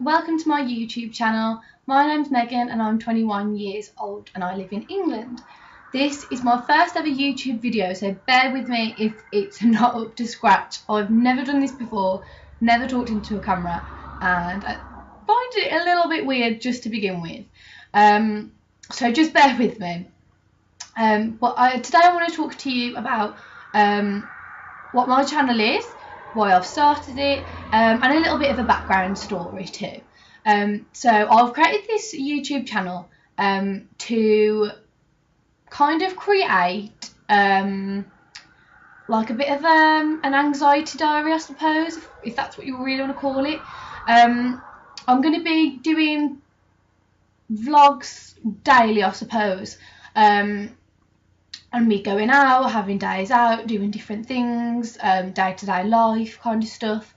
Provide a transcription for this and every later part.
welcome to my YouTube channel. My name's Megan and I'm 21 years old and I live in England. This is my first ever YouTube video, so bear with me if it's not up to scratch. I've never done this before, never talked into a camera, and I find it a little bit weird just to begin with. So just bear with me. Today I want to talk to you about what my channel is, why I've started it, and a little bit of a background story too. So I've created this YouTube channel to kind of create like a bit of an anxiety diary, I suppose, if that's what you really want to call it. I'm going to be doing vlogs daily, I suppose, and me going out, having days out, doing different things, day-to-day life kind of stuff,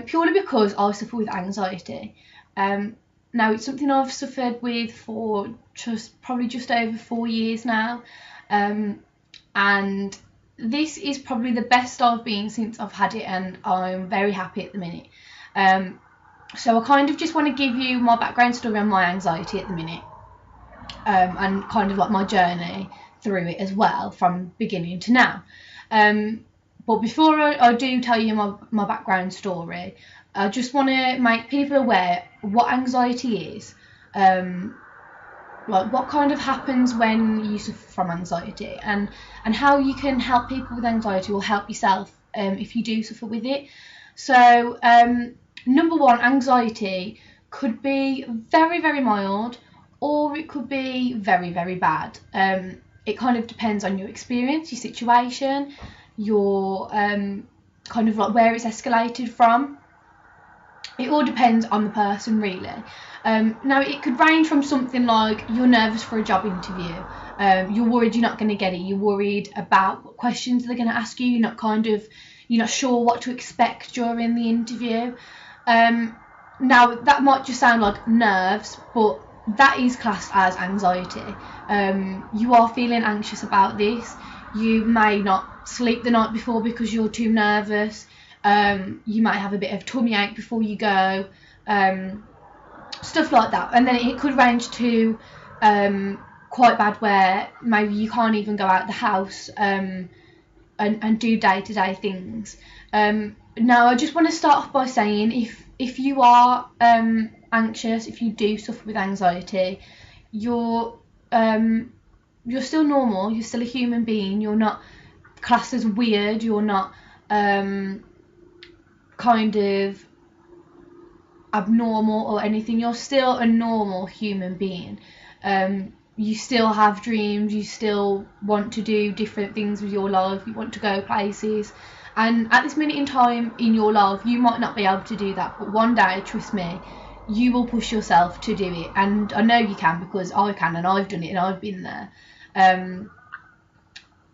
purely because I suffer with anxiety. Now it's something I've suffered with for probably just over 4 years now, and this is probably the best I've been since I've had it, and I'm very happy at the minute. So I kind of just want to give you my background story on my anxiety at the minute, and kind of like my journey through it as well from beginning to now. But before I do tell you my background story, I just want to make people aware what anxiety is, like what kind of happens when you suffer from anxiety, and how you can help people with anxiety or help yourself if you do suffer with it. So number one, anxiety could be very, very mild, or it could be very, very bad. It kind of depends on your experience, your situation, your kind of like where it's escalated from. It all depends on the person, really. Now it could range from something like you're nervous for a job interview, you're worried you're not going to get it, you're worried about what questions they're going to ask you, you're not sure what to expect during the interview. Now that might just sound like nerves, but that is classed as anxiety. You are feeling anxious about this. You may not sleep the night before because you're too nervous. You might have a bit of tummy ache before you go, stuff like that. And then it could range to quite bad, where maybe you can't even go out the house and do day-to-day things. Now I just want to start off by saying, if you are anxious, if you do suffer with anxiety, you're still normal, you're still a human being, you're not classed as weird, you're not kind of abnormal or anything, you're still a normal human being. You still have dreams, you still want to do different things with your life, you want to go places, and at this minute in time in your life you might not be able to do that, but one day, trust me, you will push yourself to do it. And I know you can, because I can, and I've done it and I've been there.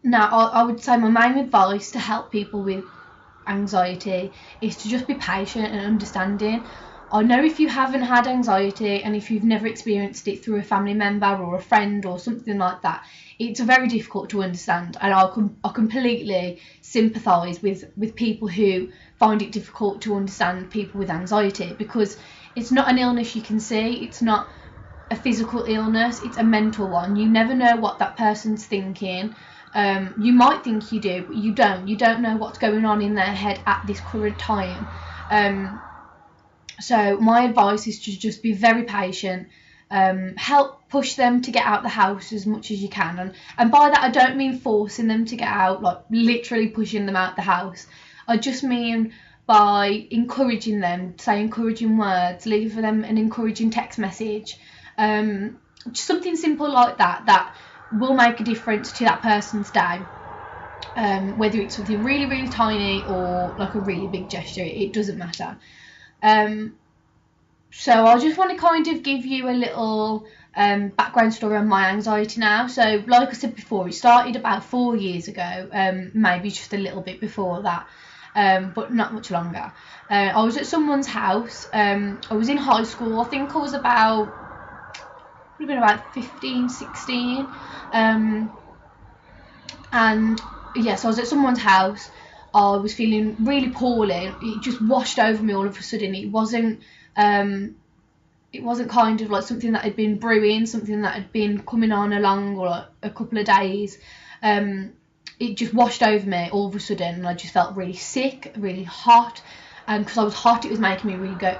Now I would say my main advice to help people with anxiety is to just be patient and understanding. I know if you haven't had anxiety, and if you've never experienced it through a family member or a friend or something like that, it's very difficult to understand, and I completely sympathise with people who find it difficult to understand people with anxiety, because it's not an illness you can see, it's not a physical illness, it's a mental one. You never know what that person's thinking. You might think you do, but you don't know what's going on in their head at this current time. So my advice is to just be very patient, help push them to get out the house as much as you can, and by that I don't mean forcing them to get out, like literally pushing them out the house. I just mean by encouraging them, say encouraging words, leave for them an encouraging text message, just something simple like that will make a difference to that person's day, whether it's something really, really tiny or like a really big gesture, it doesn't matter. So I just want to kind of give you a little background story on my anxiety now. So like I said before, it started about 4 years ago, maybe just a little bit before that, but not much longer. I was at someone's house. I was in high school. I think I was about 15, 16, and yes, I was at someone's house. I was feeling really poorly. It just washed over me all of a sudden. It wasn't It wasn't kind of like something that had been brewing, something that had been coming on along or like a couple of days. It just washed over me all of a sudden, and I just felt really sick, really hot. And because I was hot, it was making me really go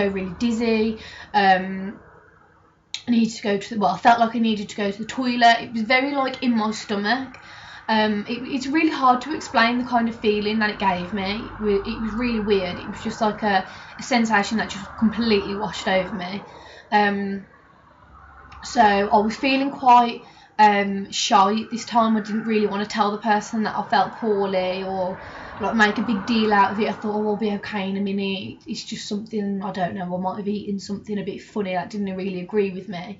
really dizzy. I needed to go to I felt like I needed to go to the toilet. It was very like in my stomach. It's really hard to explain the kind of feeling that it gave me. It was really weird. It was just like a sensation that just completely washed over me. So I was feeling quite shy at this time. I didn't really want to tell the person that I felt poorly or like make a big deal out of it. I thought, oh, I'll be okay in a minute. It's just something, I don't know, I might have eaten something a bit funny that didn't really agree with me.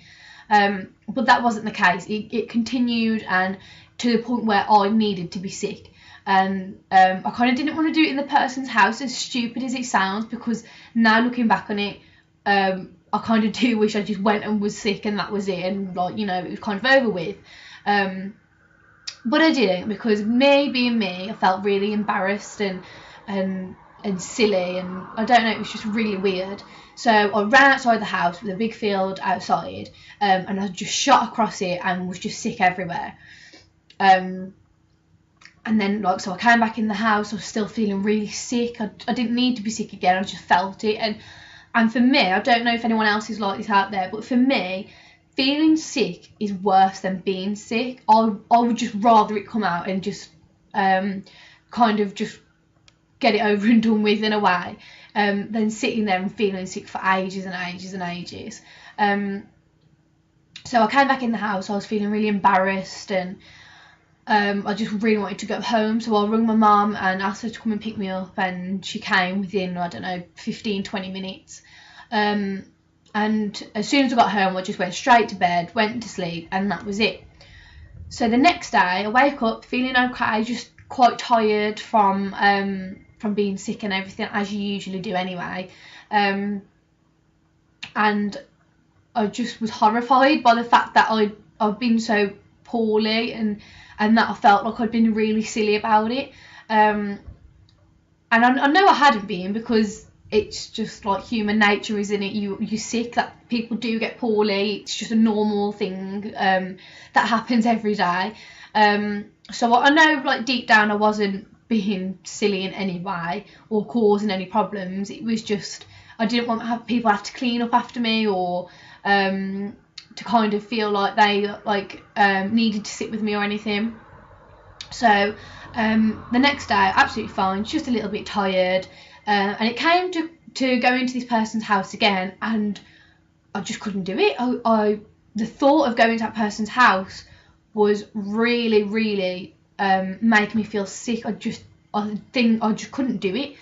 But that wasn't the case. It continued, and to the point where I needed to be sick. And I kind of didn't want to do it in the person's house, as stupid as it sounds, because now looking back on it, I kind of do wish I just went and was sick and that was it, and like, you know, it was kind of over with. But I didn't, because me being me, I felt really embarrassed and silly, and I don't know, it was just really weird. So I ran outside the house with a big field outside, and I just shot across it and was just sick everywhere. And then like, so I came back in the house, I was still feeling really sick. I didn't need to be sick again, I just felt it. And for me, I don't know if anyone else is like this out there, but for me, feeling sick is worse than being sick. I would just rather it come out and just kind of just get it over and done with in a way, than sitting there and feeling sick for ages and ages and ages. So I came back in the house, I was feeling really embarrassed, and I just really wanted to go home. So I rang my mum and asked her to come and pick me up, and she came within, I don't know, 15-20 minutes. And as soon as I got home, I just went straight to bed, went to sleep, and that was it. So the next day, I wake up feeling okay, just quite tired from being sick and everything, as you usually do anyway. And I just was horrified by the fact that I've been so poorly, and that I felt like I'd been really silly about it. And I know I hadn't been, because it's just like human nature, isn't it? You're sick, that people do get poorly. It's just a normal thing that happens every day. So I know, like, deep down I wasn't being silly in any way or causing any problems. It was just I didn't want to have people have to clean up after me, or to kind of feel like they needed to sit with me or anything. So the next day, absolutely fine, just a little bit tired. And it came to go into this person's house again, and I just couldn't do it. The thought of going to that person's house was really, really making me feel sick. I just couldn't do it.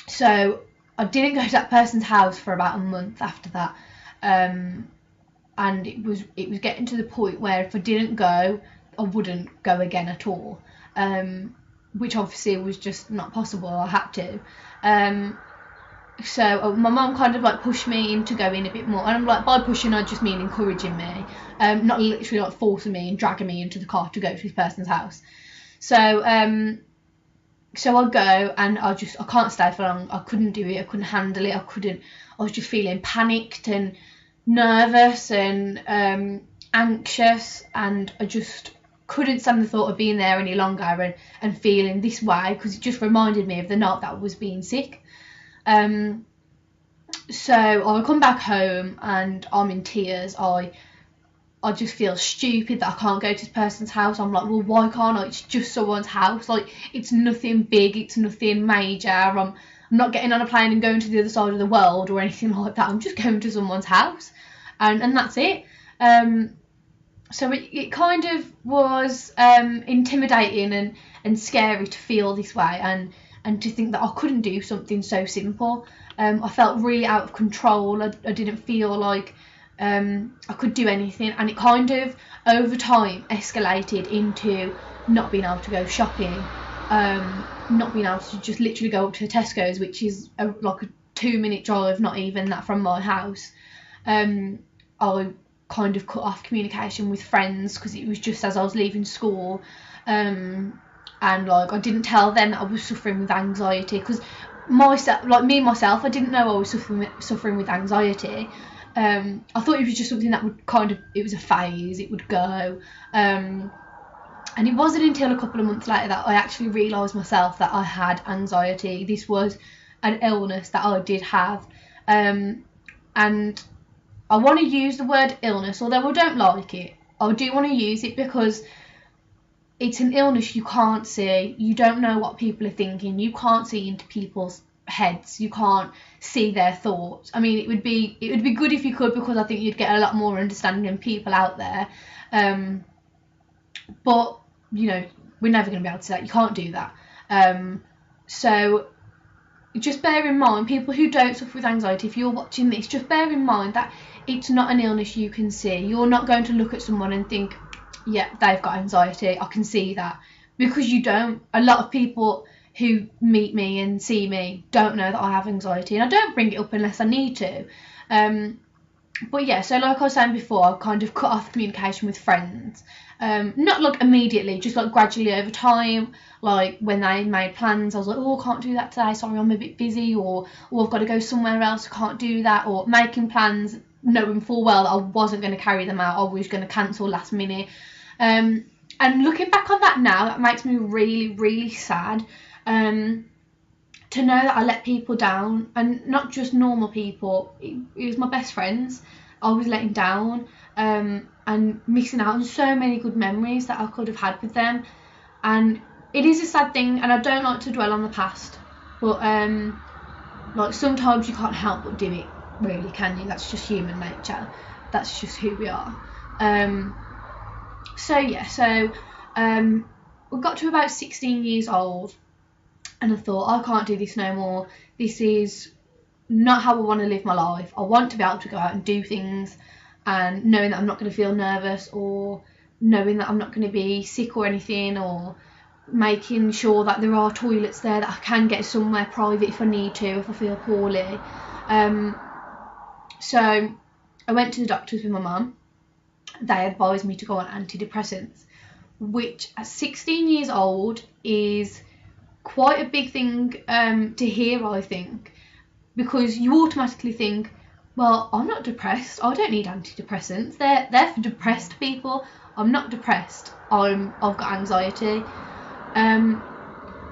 So I didn't go to that person's house for about a month after that. And it was getting to the point where if I didn't go, I wouldn't go again at all. Which obviously was just not possible. I had to. So my mum kind of like pushed me into going a bit more, and I'm like, by pushing I just mean encouraging me, not literally like forcing me and dragging me into the car to go to this person's house. So I go, and I can't stay for long. I couldn't do it, I couldn't handle it, I was just feeling panicked and nervous and anxious, and I just couldn't stand the thought of being there any longer and feeling this way, because it just reminded me of the night that I was being sick. So I come back home and I'm in tears. I just feel stupid that I can't go to this person's house. I'm like, well, why can't I? It's just someone's house. Like, it's nothing big, it's nothing major. I'm not getting on a plane and going to the other side of the world or anything like that. I'm just going to someone's house, and that's it. So it kind of was intimidating and scary to feel this way, and to think that I couldn't do something so simple. I felt really out of control. I didn't feel like I could do anything, and it kind of over time escalated into not being able to go shopping, not being able to just literally go up to Tesco's, which is like a 2-minute drive, not even that, from my house. I kind of cut off communication with friends, because it was just as I was leaving school, and like I didn't tell them that I was suffering with anxiety, because myself, like me myself, I didn't know I was suffering with anxiety. I thought it was just something that would it was a phase, it would go. And it wasn't until a couple of months later that I actually realised myself that I had anxiety. This was an illness that I did have. And I want to use the word illness, although I don't like it. I do want to use it because it's an illness you can't see. You don't know what people are thinking. You can't see into people's heads. You can't see their thoughts. I mean, it would be good if you could, because I think you'd get a lot more understanding in people out there. But you know, we're never going to be able to do that. You can't do that. So just bear in mind, people who don't suffer with anxiety, if you're watching this, just bear in mind that it's not an illness you can see. You're not going to look at someone and think, yeah, they've got anxiety, I can see that, because you don't. A lot of people who meet me and see me don't know that I have anxiety, and I don't bring it up unless I need to. But yeah, so like I was saying before, I kind of cut off communication with friends. Not like immediately, just like gradually over time. Like when they made plans, I was like, oh, I can't do that today, sorry, I'm a bit busy, or I've got to go somewhere else, I can't do that. Or making plans knowing full well that I wasn't going to carry them out, I was going to cancel last minute. And looking back on that now, that makes me really, really sad. To know that I let people down, and not just normal people, it was my best friends I was letting down, and missing out on so many good memories that I could have had with them. And it is a sad thing, and I don't like to dwell on the past, but like sometimes you can't help but do it, really, can you? That's just human nature, that's just who we are. So we got to about 16 years old, and I thought, I can't do this no more. This is not how I want to live my life. I want to be able to go out and do things, and knowing that I'm not going to feel nervous, or knowing that I'm not going to be sick or anything, or making sure that there are toilets there, that I can get somewhere private if I need to, if I feel poorly. So I went to the doctors with my mum. They advised me to go on antidepressants, which at 16 years old is quite a big thing to hear, I think, because you automatically think, well, I'm not depressed, I don't need antidepressants, they're for depressed people. I'm not depressed, I've got anxiety. And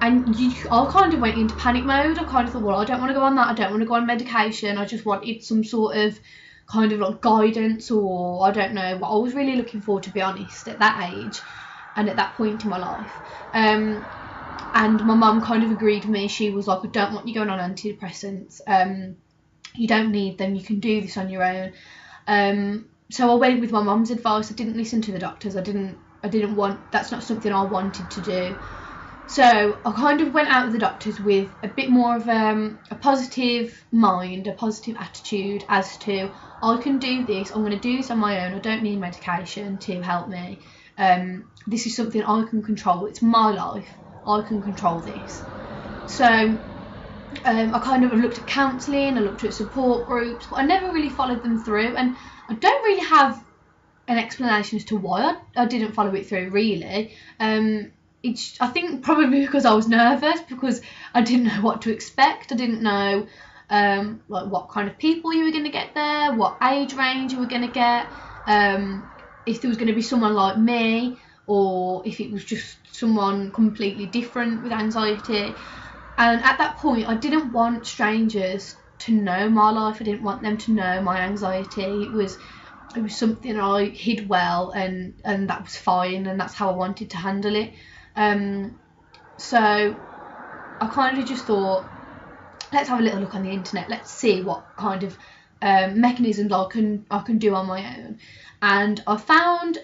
I kind of went into panic mode. I kind of thought, well, I don't want to go on that, I don't want to go on medication, I just wanted some sort of kind of like guidance, or I don't know what I was really looking for, to be honest, at that age and at that point in my life. And my mum kind of agreed with me. She was like, I don't want you going on antidepressants, you don't need them, you can do this on your own. So I went with my mum's advice. I didn't listen to the doctors. I didn't want, that's not something I wanted to do. So I kind of went out of the doctors with a bit more of a positive mind, a positive attitude as to, I can do this, I'm going to do this on my own, I don't need medication to help me. This is something I can control, it's my life, I can control this. So I kind of looked at counselling, I looked at support groups, but I never really followed them through, and I don't really have an explanation as to why I didn't follow it through, really. I think probably because I was nervous, because I didn't know what to expect. I didn't know like what kind of people you were going to get there, what age range you were going to get, if there was going to be someone like me, or if it was just someone completely different with anxiety. And at that point, I didn't want strangers to know my life. I didn't want them to know my anxiety. It was something I hid well, and that was fine, and that's how I wanted to handle it. So I kind of just thought, let's have a little look on the internet, let's see what kind of mechanisms I can do on my own. And I found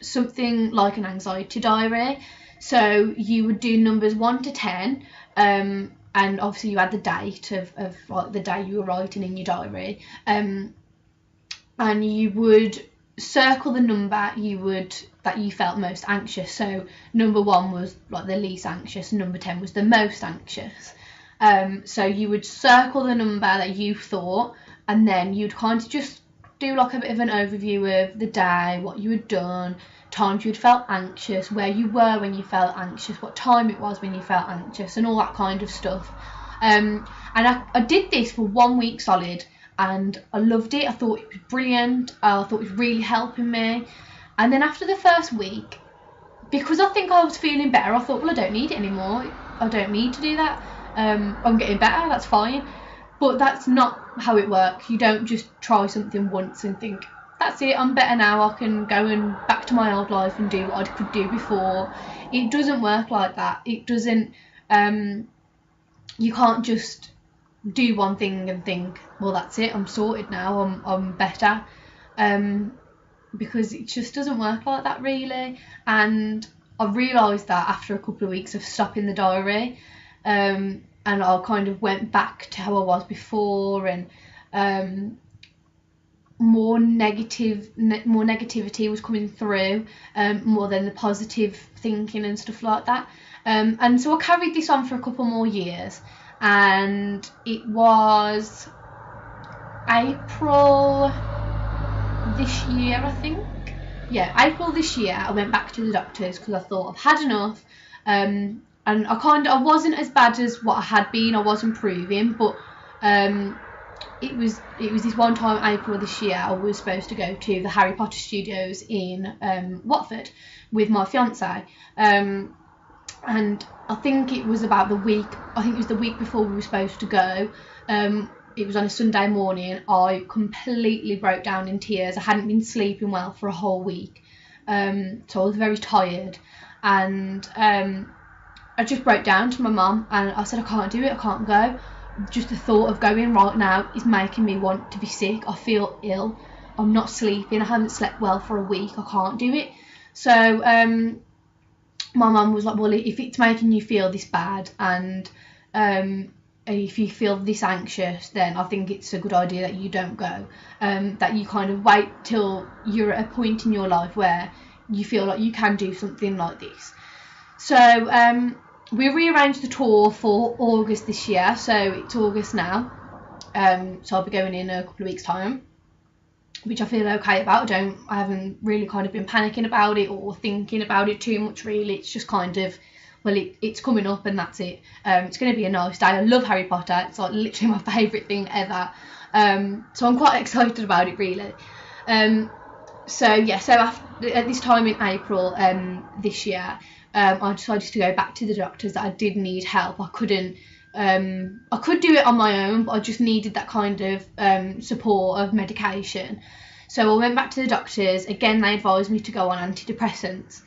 something like an anxiety diary. So you would do numbers 1 to 10, and obviously you had the date of like the day you were writing in your diary, and you would circle the number that you felt most anxious. So number 1 was like the least anxious, number 10 was the most anxious. So you would circle the number that you thought, and then you'd kind of just do like a bit of an overview of the day, what you had done, times you'd felt anxious, where you were when you felt anxious, what time it was when you felt anxious, and all that kind of stuff. And I did this for 1 week solid, and I loved it. I thought it was brilliant. I thought it was really helping me. And then after the first week, because I think I was feeling better, I thought, well, I don't need it anymore. I don't need to do that. I'm getting better, that's fine. But that's not how it works. You don't just try something once and think, that's it, I'm better now, I can go and back to my old life and do what I could do before. It doesn't work like that. It doesn't, you can't just do one thing and think, well, that's it, I'm sorted now, I'm better. Because it just doesn't work like that, really. And I realised that after a couple of weeks of stopping the diary, and I kind of went back to how I was before, and more negativity was coming through, more than the positive thinking and stuff like that. And so I carried this on for a couple more years, and it was April this year, I think. Yeah, April this year, I went back to the doctors because I thought I've had enough. And I wasn't as bad as what I had been. I was improving, but it was this one time, April this year, I was supposed to go to the Harry Potter studios in Watford with my fiance. And I think it was about the week. I think it was the week before we were supposed to go. It was on a Sunday morning. I completely broke down in tears. I hadn't been sleeping well for a whole week, so I was very tired, and I just broke down to my mum and I said, I can't do it, I can't go. Just the thought of going right now is making me want to be sick. I feel ill, I'm not sleeping, I haven't slept well for a week, I can't do it. So my mum was like, well, if it's making you feel this bad, and if you feel this anxious, then I think it's a good idea that you don't go, that you kind of wait till you're at a point in your life where you feel like you can do something like this. So we rearranged the tour for August this year, so it's August now, so I'll be going in a couple of weeks' time, which I feel okay about. I haven't really kind of been panicking about it or thinking about it too much, really. It's just kind of, well, it's coming up and that's it. It's going to be a nice day. I love Harry Potter. It's like literally my favourite thing ever. So I'm quite excited about it, really. So after, at this time in April this year, I decided to go back to the doctors that I did need help. I could do it on my own, but I just needed that kind of support of medication. So I went back to the doctors. Again, they advised me to go on antidepressants.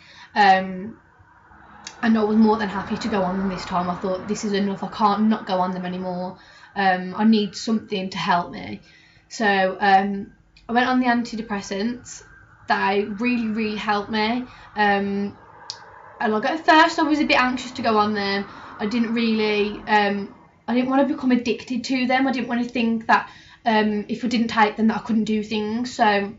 And I was more than happy to go on them this time. I thought, this is enough, I can't not go on them anymore. I need something to help me. So I went on the antidepressants. They really, really helped me. And like at first I was a bit anxious to go on them. I didn't really, I didn't want to become addicted to them. I didn't want to think that if I didn't take them that I couldn't do things. So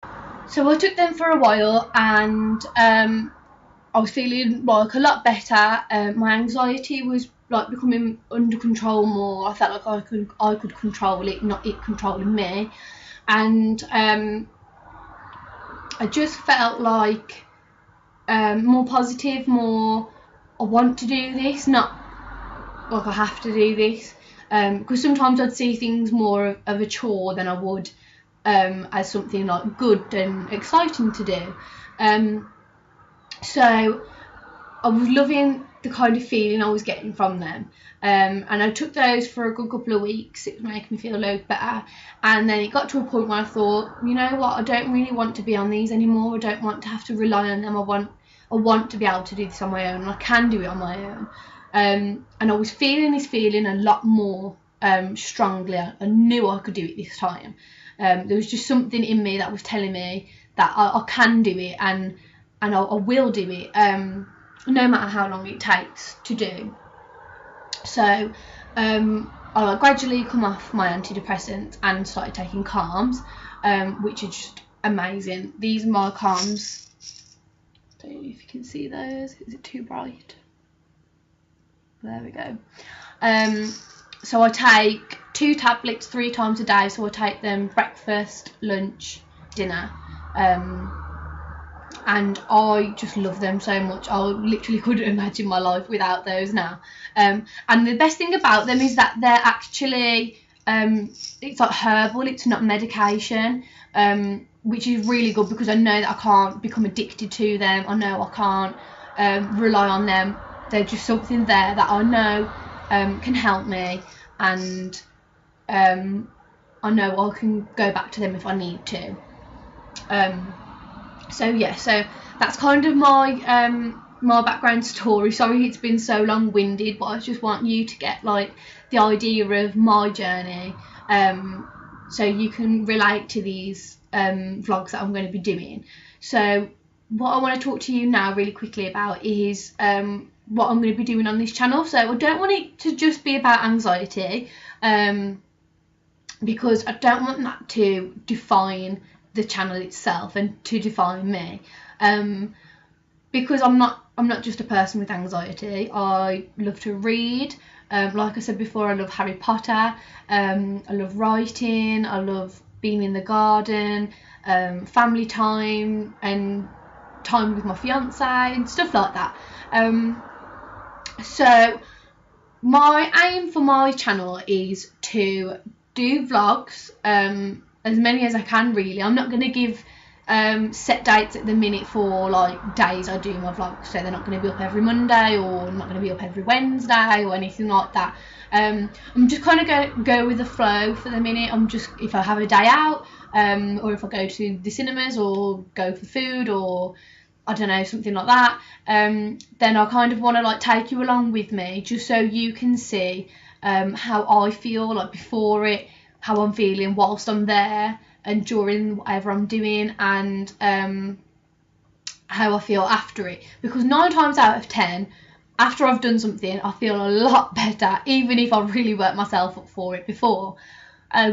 I took them for a while, and I was feeling like a lot better. My anxiety was like becoming under control more. I felt like I could control it, not it controlling me. And I just felt like more positive, more I want to do this, not like I have to do this. Because sometimes I'd see things more of a chore than I would as something like good and exciting to do. So I was loving the kind of feeling I was getting from them, and I took those for a good couple of weeks. It was making me feel a load better, and then it got to a point where I thought, you know what, I don't really want to be on these anymore. I don't want to have to rely on them. I want to be able to do this on my own, and I can do it on my own. And I was feeling this feeling a lot more strongly. I knew I could do it this time. There was just something in me that was telling me that I can do it, and I will do it, no matter how long it takes to do. So I gradually come off my antidepressants and started taking calms, which are just amazing. These are my calms. I don't know if you can see those. Is it too bright? There we go. So I take 2 tablets 3 times a day. So I take them breakfast, lunch, dinner. and I just love them so much. I literally couldn't imagine my life without those now. And the best thing about them is that they're actually it's like herbal, it's not medication, which is really good, because I know that I can't become addicted to them. I know I can't rely on them. They're just something there that I know can help me, and I know I can go back to them if I need to. So yeah, so that's kind of my my background story. Sorry it's been so long-winded, but I just want you to get like the idea of my journey, so you can relate to these vlogs that I'm going to be doing. So what I want to talk to you now really quickly about is what I'm going to be doing on this channel. So I don't want it to just be about anxiety, because I don't want that to define the channel itself and to define me, because I'm not just a person with anxiety. I love to read, like I said before, I love Harry Potter, I love writing, I love being in the garden, family time and time with my fiance and stuff like that. So my aim for my channel is to do vlogs, as many as I can really. I'm not going to give set dates at the minute for like days I do my vlogs, so they're not going to be up every Monday, or not going to be up every Wednesday or anything like that. I'm just kind of go with the flow for the minute. I'm just, if I have a day out, or if I go to the cinemas or go for food, or I don't know, something like that, then I kind of want to like take you along with me, just so you can see how I feel like before it, how I'm feeling whilst I'm there, and during whatever I'm doing, and how I feel after it. Because 9 times out of 10, after I've done something, I feel a lot better, even if I really worked myself up for it before,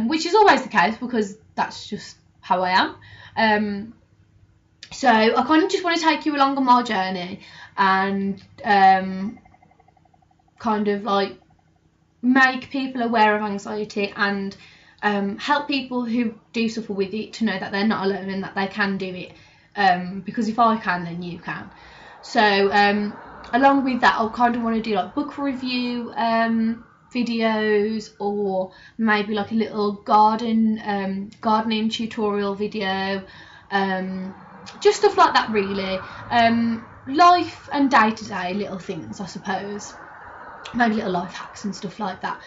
which is always the case, because that's just how I am. So I kind of just want to take you along on my journey, and kind of like make people aware of anxiety, and help people who do suffer with it to know that they're not alone and that they can do it, because if I can, then you can. So along with that, I'll kind of want to do like book review videos, or maybe like a little gardening tutorial video, just stuff like that really. Life and day-to-day little things, I suppose, maybe little life hacks and stuff like that.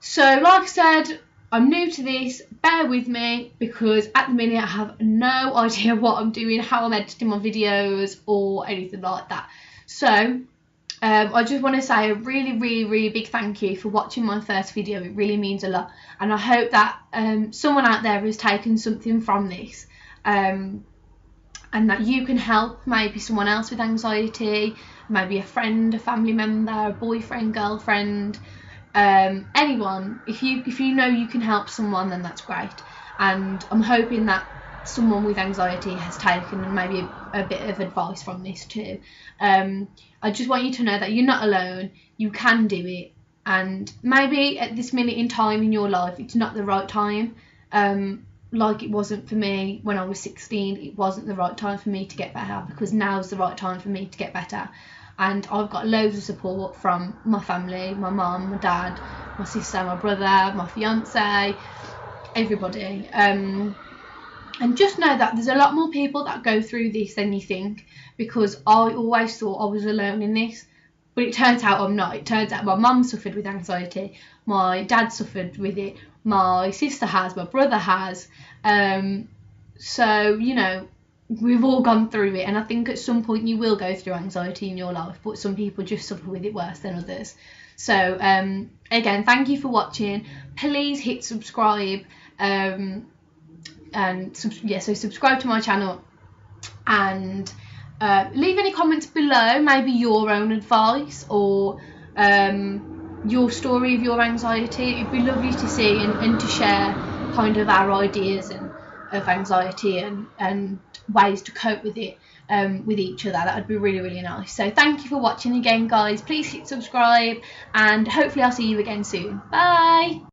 So like I said, I'm new to this, bear with me, because at the minute I have no idea what I'm doing, how I'm editing my videos or anything like that. So I just want to say a really big thank you for watching my first video. It really means a lot, and I hope that someone out there has taken something from this, and that you can help maybe someone else with anxiety, maybe a friend, a family member, a boyfriend, girlfriend, anyone. If you know you can help someone, then that's great. And I'm hoping that someone with anxiety has taken maybe a bit of advice from this too. I just want you to know that you're not alone, you can do it, and maybe at this minute in time in your life it's not the right time, like it wasn't for me when I was 16. It wasn't the right time for me to get better, because now's the right time for me to get better. And I've got loads of support from my family, my mum, my dad, my sister, my brother, my fiance, everybody. And just know that there's a lot more people that go through this than you think, because I always thought I was alone in this, but it turns out I'm not. It turns out my mum suffered with anxiety, my dad suffered with it, my sister has, my brother has. So, you know, we've all gone through it, and I think at some point you will go through anxiety in your life, but some people just suffer with it worse than others. So again, thank you for watching. Please hit subscribe, and so subscribe to my channel, and leave any comments below, maybe your own advice, or your story of your anxiety. It'd be lovely to see, and to share kind of our ideas of anxiety, and ways to cope with it with each other. That would be really nice. So thank you for watching again, guys. Please hit subscribe, and hopefully I'll see you again soon. Bye.